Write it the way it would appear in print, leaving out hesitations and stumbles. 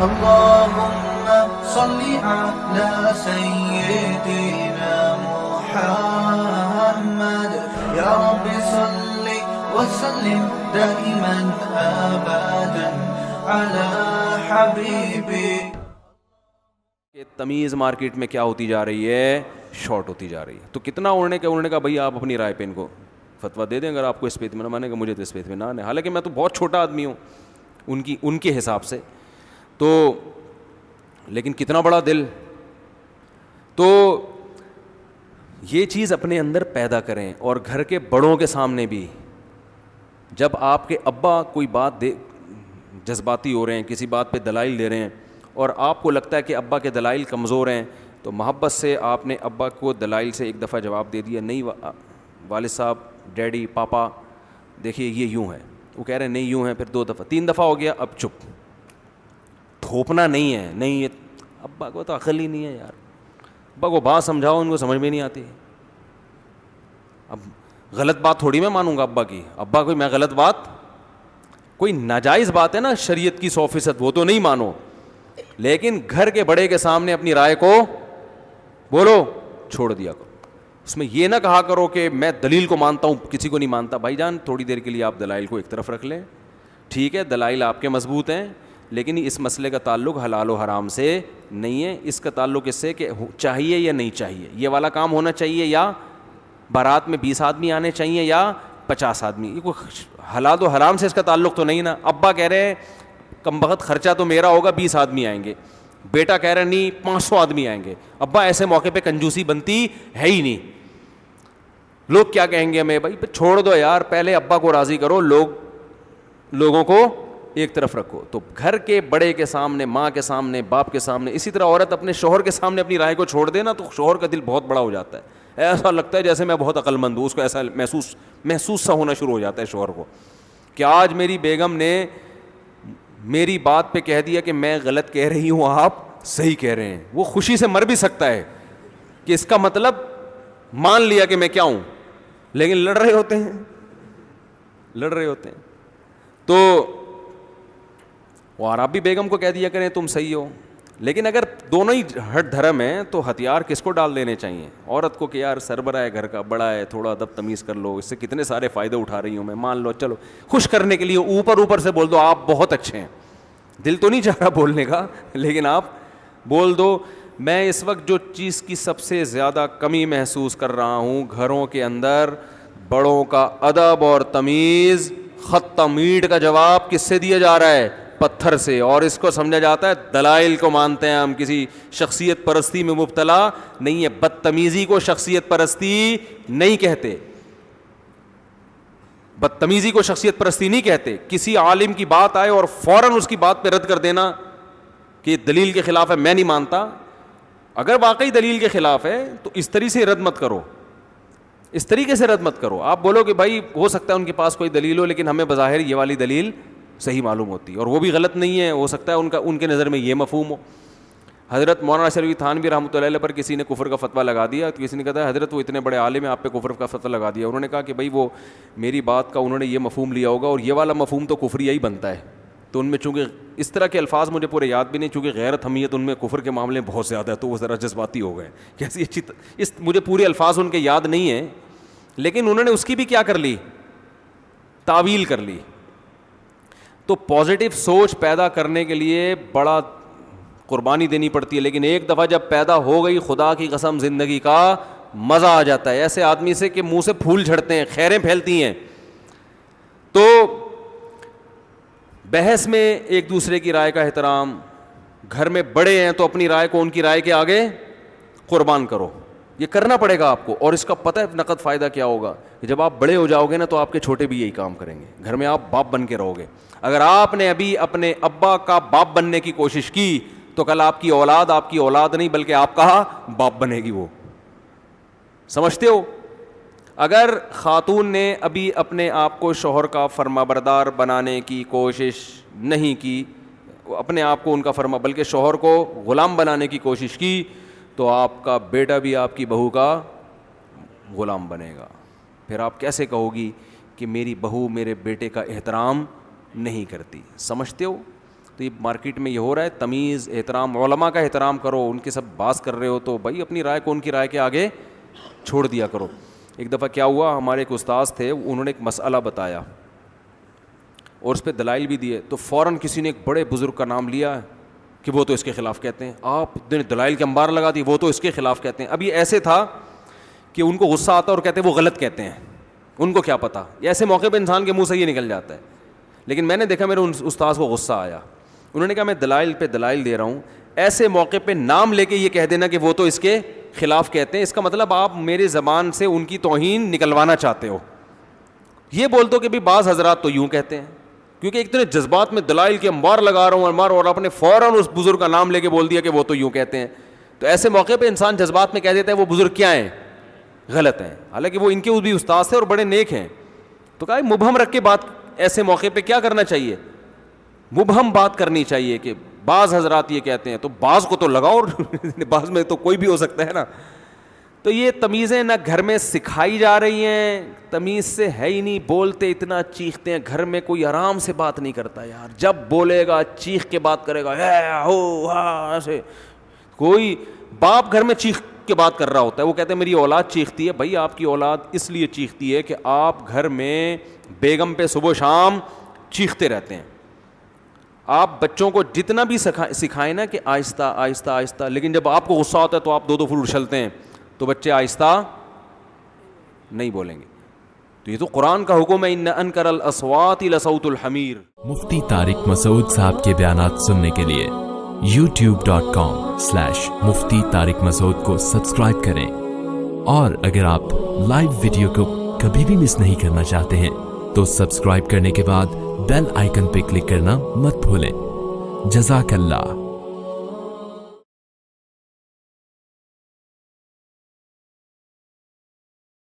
اللهم صل على سيدنا محمد يا رب صل وسلم دائما ابدا على حبيبي. تمیز مارکیٹ میں کیا ہوتی جا رہی ہے؟ شارٹ ہوتی جا رہی ہے. تو کتنا اڑنے کا بھائی آپ اپنی رائے پہ ان کو فتویٰ دے دیں اگر آپ کو اس پہ اطمینان مانے گا. مجھے تو اس پہ اطمینان ہے, حالانکہ میں تو بہت چھوٹا آدمی ہوں ان کے حساب سے, تو لیکن کتنا بڑا دل. تو یہ چیز اپنے اندر پیدا کریں, اور گھر کے بڑوں کے سامنے بھی. جب آپ کے ابا کوئی بات جذباتی ہو رہے ہیں, کسی بات پہ دلائل دے رہے ہیں, اور آپ کو لگتا ہے کہ ابا کے دلائل کمزور ہیں, تو محبت سے آپ نے ابا کو دلائل سے ایک دفعہ جواب دے دیا, نہیں والد صاحب, ڈیڈی, پاپا دیکھیے یہ یوں ہے. وہ کہہ رہے ہیں نہیں یوں ہے, پھر 2 دفعہ 3 دفعہ ہو گیا, اب چپ. تھوپنا نہیں ہے, نہیں یہ ابا کو تو عقل ہی نہیں ہے یار, ابا کو بات سمجھاؤ, ان کو سمجھ میں نہیں آتی. اب غلط بات تھوڑی میں مانوں گا ابا کی, ابا کوئی میں غلط بات, کوئی ناجائز بات ہے نا شریعت کی 100%, وہ تو نہیں مانو, لیکن گھر کے بڑے کے سامنے اپنی رائے کو بولو, چھوڑ دیا کرو. اس میں یہ نہ کہا کرو کہ میں دلیل کو مانتا ہوں کسی کو نہیں مانتا. بھائی جان تھوڑی دیر کے لیے آپ دلائل کو ایک طرف رکھ لیں, ٹھیک ہے دلائل آپ کے مضبوط ہیں, لیکن اس مسئلے کا تعلق حلال و حرام سے نہیں ہے. اس کا تعلق اس سے کہ چاہیے یا نہیں چاہیے, یہ والا کام ہونا چاہیے, یا بارات میں 20 آدمی آنے چاہیے یا 50 آدمی. یہ کوئی حلال و حرام سے اس کا تعلق تو نہیں نا. ابا کہہ رہے ہیں کم بخت خرچہ تو میرا ہوگا, 20 آدمی آئیں گے, بیٹا کہہ رہا نہیں 500 آدمی آئیں گے. ابا ایسے موقع پہ کنجوسی بنتی ہے ہی نہیں. لوگ کیا کہیں گے ہمیں, بھائی چھوڑ دو یار, پہلے ابا کو راضی کرو, لوگوں کو ایک طرف رکھو. تو گھر کے بڑے کے سامنے, ماں کے سامنے, باپ کے سامنے, اسی طرح عورت اپنے شوہر کے سامنے اپنی رائے کو چھوڑ دے نا, تو شوہر کا دل بہت بڑا ہو جاتا ہے, ایسا لگتا ہے جیسے میں بہت عقل مند ہوں. اس کو ایسا محسوس سا ہونا شروع ہو جاتا ہے شوہر کو, کہ آج میری بیگم نے میری بات پہ کہہ دیا کہ میں غلط کہہ رہی ہوں, آپ صحیح کہہ رہے ہیں. وہ خوشی سے مر بھی سکتا ہے کہ اس کا مطلب مان لیا کہ میں کیا ہوں, لیکن لڑ رہے ہوتے ہیں. تو اور آپ بھی بیگم کو کہہ دیا کریں تم صحیح ہو. لیکن اگر دونوں ہی ہٹ دھرم ہیں تو ہتھیار کس کو ڈال دینے چاہیے؟ عورت کو, کہ یار سربراہ ہے گھر کا, بڑا ہے, تھوڑا ادب تمیز کر لو, اس سے کتنے سارے فائدے اٹھا رہی ہوں میں, مان لو, چلو خوش کرنے کے لیے اوپر سے بول دو آپ بہت اچھے ہیں. دل تو نہیں چاہ رہا بولنے کا, لیکن آپ بول دو میں اس وقت جو چیز کی سب سے زیادہ کمی محسوس کر رہا ہوں گھروں کے اندر, بڑوں کا ادب اور تمیز. خط میٹ کا جواب کس سے دیا جا رہا ہے؟ پتھر سے. اور اس کو سمجھا جاتا ہے دلائل کو مانتے ہیں ہم, کسی شخصیت پرستی میں مبتلا نہیں ہے. بدتمیزی کو شخصیت پرستی نہیں کہتے, بدتمیزی کو شخصیت پرستی نہیں کہتے. کسی عالم کی بات آئے اور فوراً اس کی بات پہ رد کر دینا کہ یہ دلیل کے خلاف ہے, میں نہیں مانتا. اگر واقعی دلیل کے خلاف ہے تو اس طریقے سے رد مت کرو, اس طریقے سے رد مت کرو. آپ بولو کہ بھائی ہو سکتا ہے ان کے پاس کوئی دلیل ہو, لیکن ہمیں بظاہر یہ والی دلیل صحیح معلوم ہوتی ہے, اور وہ بھی غلط نہیں ہے, ہو سکتا ہے ان کے نظر میں یہ مفہوم ہو. حضرت مولانا شریف تھانوی رحمۃ اللہ علیہ پر کسی نے کفر کا فتویٰ لگا دیا, تو کسی نے کہا حضرت وہ اتنے بڑے عالم ہیں, آپ پہ کفر کا فتویٰ لگا دیا. انہوں نے کہا کہ بھائی وہ میری بات کا انہوں نے یہ مفہوم لیا ہوگا, اور یہ والا مفہوم تو کفریہ ہی بنتا ہے. تو ان میں چونکہ اس طرح کے الفاظ مجھے پورے یاد بھی نہیں, چونکہ غیرت حمیت ان میں کفر کے معاملے میں بہت زیادہ ہے, تو وہ ذرا جذباتی ہو گئے. کیسی اچھی مجھے پورے الفاظ ان کے یاد نہیں ہیں, لیکن انہوں نے اس کی بھی کیا کر لی, تعویل کر لی. تو پازیٹیو سوچ پیدا کرنے کے لیے بڑا قربانی دینی پڑتی ہے, لیکن ایک دفعہ جب پیدا ہو گئی, خدا کی قسم زندگی کا مزہ آ جاتا ہے. ایسے آدمی سے کہ منہ سے پھول جھڑتے ہیں, خیریں پھیلتی ہیں. تو بحث میں ایک دوسرے کی رائے کا احترام, گھر میں بڑے ہیں تو اپنی رائے کو ان کی رائے کے آگے قربان کرو, یہ کرنا پڑے گا آپ کو. اور اس کا پتہ ہے نقد فائدہ کیا ہوگا, کہ جب آپ بڑے ہو جاؤ گے نا تو آپ کے چھوٹے بھی یہی کام کریں گے. گھر میں آپ باپ بن کے رہو گے. اگر آپ نے ابھی اپنے ابا کا باپ بننے کی کوشش کی تو کل آپ کی اولاد نہیں بلکہ آپ کا باپ بنے گی. وہ سمجھتے ہو؟ اگر خاتون نے ابھی اپنے آپ کو شوہر کا فرمانبردار بنانے کی کوشش نہیں کی, اپنے آپ کو ان کا بلکہ شوہر کو غلام بنانے کی کوشش کی, تو آپ کا بیٹا بھی آپ کی بہو کا غلام بنے گا. پھر آپ کیسے کہو گی کہ میری بہو میرے بیٹے کا احترام نہیں کرتی؟ سمجھتے ہو؟ تو یہ مارکیٹ میں یہ ہو رہا ہے. تمیز, احترام, علماء کا احترام کرو, ان کے سب باز کر رہے ہو تو بھائی اپنی رائے کو ان کی رائے کے آگے چھوڑ دیا کرو. ایک دفعہ کیا ہوا, ہمارے ایک استاذ تھے, انہوں نے ایک مسئلہ بتایا اور اس پہ دلائل بھی دیے, تو فوراً کسی نے ایک بڑے بزرگ کا نام لیا کہ وہ تو اس کے خلاف کہتے ہیں. آپ دلائل کے انبار لگا دی, وہ تو اس کے خلاف کہتے ہیں. اب یہ ایسے تھا کہ ان کو غصہ آتا اور کہتے ہیں وہ غلط کہتے ہیں, ان کو کیا پتا. ایسے موقع پہ انسان کے منہ سے یہ نکل جاتا ہے. لیکن میں نے دیکھا میرے استاذ کو غصہ آیا, انہوں نے کہا میں دلائل پہ دلائل دے رہا ہوں, ایسے موقع پہ نام لے کے یہ کہہ دینا کہ وہ تو اس کے خلاف کہتے ہیں, اس کا مطلب آپ میری زبان سے ان کی توہین نکلوانا چاہتے ہو. یہ بول دو کہ بھی بعض حضرات تو یوں کہتے ہیں, کیونکہ اتنے جذبات میں دلائل کے انبار لگا رہا ہوں اور آپ نے فوراً اس بزرگ کا نام لے کے بول دیا کہ وہ تو یوں کہتے ہیں. تو ایسے موقع پہ انسان جذبات میں کہہ دیتا ہے وہ بزرگ کیا ہیں, غلط ہیں, حالانکہ وہ ان کے بھی استاد تھے اور بڑے نیک ہیں. تو کہا مبہم رکھ کے بات, ایسے موقع پہ کیا کرنا چاہیے, مبہم بات کرنی چاہیے کہ بعض حضرات یہ کہتے ہیں, تو بعض کو تو لگاؤ, بعض میں تو کوئی بھی ہو سکتا ہے نا. تو یہ تمیزیں نہ گھر میں سکھائی جا رہی ہیں, تمیز سے ہے ہی نہیں, بولتے اتنا چیختے ہیں, گھر میں کوئی آرام سے بات نہیں کرتا یار, جب بولے گا چیخ کے بات کرے گا, ایسے. کوئی باپ گھر میں چیخ کے بات کر رہا ہوتا ہے, وہ کہتے ہیں میری اولاد چیختی ہے. بھائی آپ کی اولاد اس لیے چیختی ہے کہ آپ گھر میں بیگم پہ صبح و شام چیختے رہتے ہیں. آپ بچوں کو جتنا بھی سکھائیں نا کہ آہستہ آہستہ آہستہ, لیکن جب آپ کو غصہ ہوتا ہے تو آپ دو فٹ اچھلتے ہیں, تو بچے آہستہ نہیں بولیں گے. تو یہ تو قرآن کا حکم ہے, ان انکر الاصوات لصوت الحمیر. مفتی طارق مسعود صاحب کے بیانات سننے کے لیے youtube.com/مفتی طارق مسعود کو سبسکرائب کریں, اور اگر آپ لائیو ویڈیو کو کبھی بھی مس نہیں کرنا چاہتے ہیں تو سبسکرائب کرنے کے بعد بیل آئیکن پہ کلک کرنا مت بھولیں. جزاک اللہ.